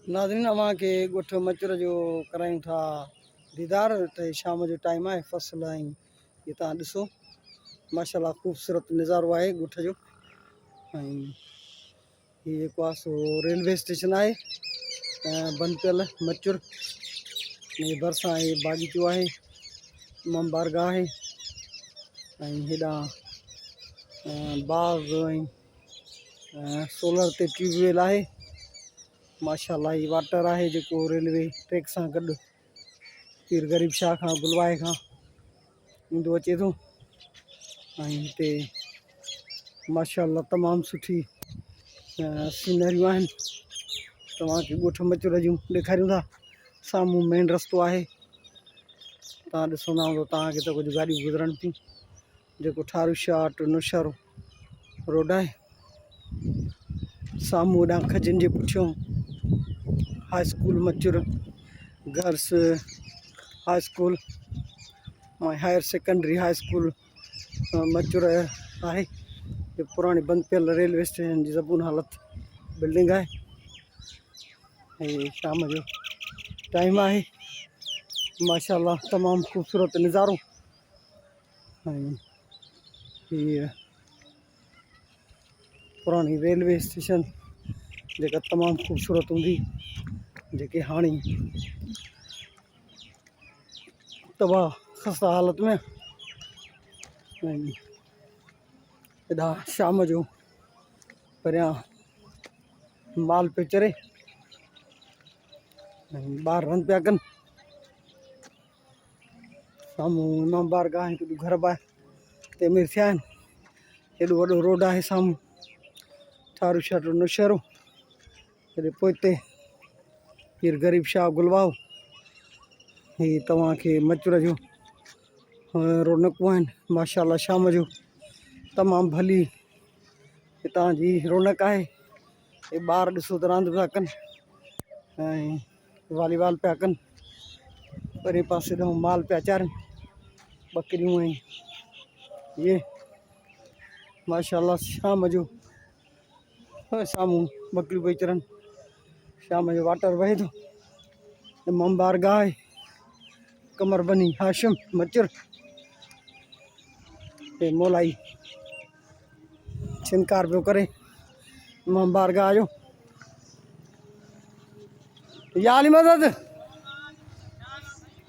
नाज़रीन अवां खे ॻोठ मचर जो करायूं था दीदार। त शाम जो टाइम आहे, फसल ऐं ये तव्हां ॾिसो माशाल्लाह ख़ूबसूरत नज़ारो आहे ॻोठ जो। ऐं हीअ जेको आहे सो रेलवे स्टेशन आहे बंदि पियल मचुर ऐं भरिसां हे बाग़ीचो आहे, इमाम बारगाह आहे ऐं हेॾां बाग़ ऐं सोलर ते ट्यूबवेल आहे माशाल्लाह। ही वाटर आहे जेको रेलवे ट्रैक सां गॾु पीर गरीब शाह खां गुलवाए खां ईंदो अचे थो। ऐं हिते माशाल्लाह तमामु सुठी सीनरियूं आहिनि। तव्हांखे ॻोठ मचुर जूं ॾेखारियूं था। साम्हूं मेन रस्तो आहे, तव्हां ॾिसंदा हूंदो तव्हांखे त कुझु गाॾियूं गुज़रनि थियूं, जेको ठारूशाह टू नुशहरो रोड आहे। साम्हूं हेॾां खजनि जे पुठियों हाई स्कूल मचुर गर्ल्स हाई स्कूल ऐं हायर सेकेंडरी हाई स्कूल मचुर आहे। ये पुराणी बंदि पियल रेलवे स्टेशन जी ज़बून हालत बिल्डिंग आहे। ऐं शाम जो टाइम आहे माशाल्लाह तमामु ख़ूबसूरत नज़ारो। ऐं हीअ पुराणी रेलवे स्टेशन जेका तमामु ख़ूबसूरत हूंदी, जेके हाणे तबाह ख़स्ता हालत में। ऐं हेॾा शाम जो परियां माल पियो चरे ऐं ॿार रन पिया कनि। साम्हूं इमाम बारगाह हिकु घर ॿाहिरि तइमीर थिया आहिनि। हेॾो वॾो रोड आहे साम्हूं ठारूशाह टू नुशहरो। हेॾे पोइते पीर गरीब शाह गुलवाओ। हीअ तव्हांखे मचुर जो रौनकूं आहिनि माशाल्लाह। शाम जो तमामु भली हितां जी रौनक आहे। हे ॿार ॾिसो त रांदि पिया कनि ऐं वॉलीबॉल पिया कनि। परे पासे ॾांहुं माल पिया चारनि, ॿकरियूं ऐं ये माशाल्लाह। शाम जो साम्हूं ॿकरियूं पई चरनि, शाम जो वाटर वहे थो। इमाम बारगाह आहे, कमर बनी हाशिम मचुर। हे मोलाई छिनकार पियो करे इमाम बारगाह जो। या अली मदद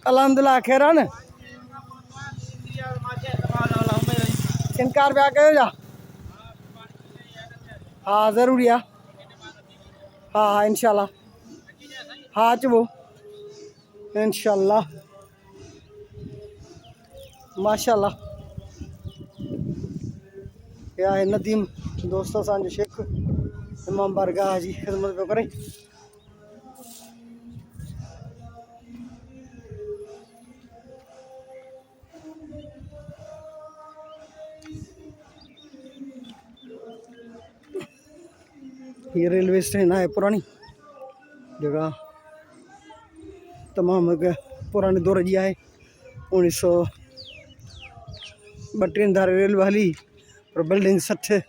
अलहमदुलिल्लाह ख़ैर आहे न? छिनकार पिया कयो छा? हा ज़रूरी आहे। हा हा इंशाल्लाह, हा अचिबो इंशाल्लाह माशाल्लाह। हे आहे नदीम दोस्त असांजो शेख इमाम बारगाह जी ख़िदमत पियो करे। ये रेलवे स्टेशन है पुरानी जगह, तमाम पुराने दौर जी है। 1932 धारे रेलवे हली पर बिल्डिंग 60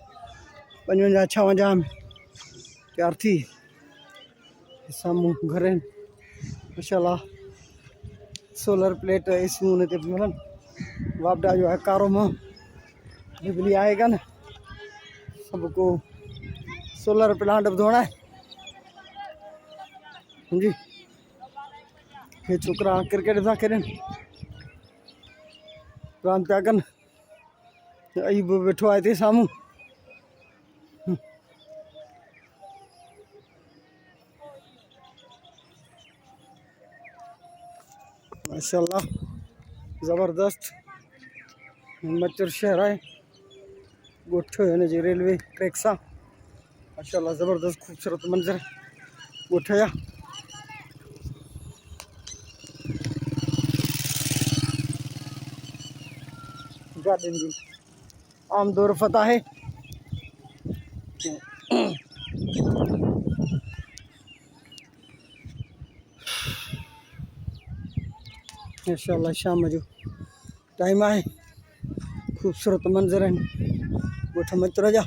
55 56 में तैयार थी। सामू घर माशाल्लाह सोलर प्लेट एसी उन ते मिलन। वापडा जो है कारो मां बिजली आएगा ना, सबको सोलर प्लांट बधोना है जी। ये छोकरा क्रिकेट था खेलन, रांद पिया कन। अयूब वेठो आहे हिते साम्हूं। माशाल्लाह ज़बरदस्त मचुर शहर है ॻोठ हिन जे रेलवे ट्रैक सां माशाल्लाह। ज़बरदस्त ख़ूबसूरत मंज़र ॻोठ जा। गार्डन जी आमदोर फता है। माशाल्लाह शाम जो टाइम है, खूबसूरत मंज़र हैं ॻोठ मचुर जा।